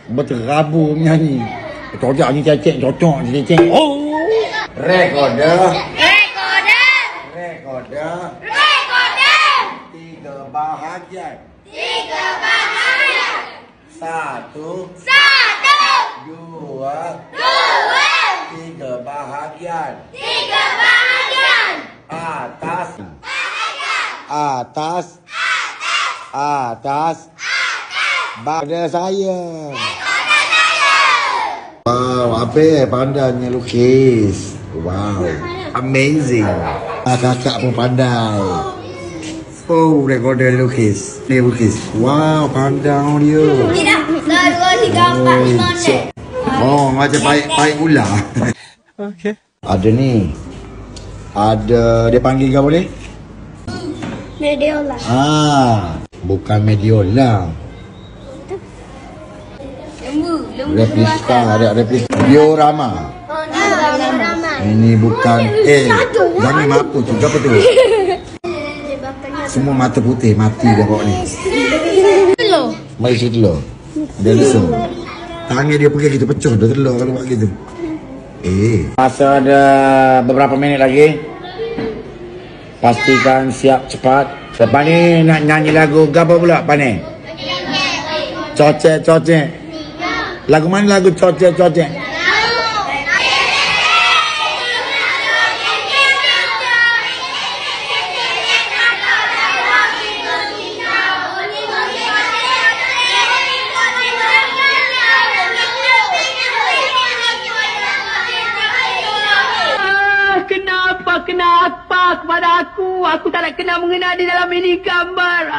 Berterabu menyanyi. Cocok ni cecek, cocok ni cecek. Oh. Recorder. Tiga bahagian. Satu. Dua. Tiga bahagian. Atas. Pada saya. Wow, apa pandainya lukis. Wow, amazing. Kakak pun pandai. Oh, recorder lukis. Dia lukis. Wow, pandai dia. Tidak, 2, 3, 4, 5, 6. Oh, macam baik pula. Okay. Ada ni. Ada, dia panggil kau boleh? Mediola. Bukan Mediola. Replika, ada replika. Diorama. Ini bukan. Jangan apa tu? Apa tu? Semua mata putih, mati dah bawa ni. Mari isi telur. Dia lesung. Tangan dia pergi gitu, pecah dah telur kalau buat gitu. Masa ada beberapa minit lagi. Pastikan siap cepat. Lepas ni nak nyanyi lagu apa pula Pani? Cocek. Lagu mana lagu cocek? Kenapa kepada aku? Aku tak nak kena mengenal di dalam ini gambar.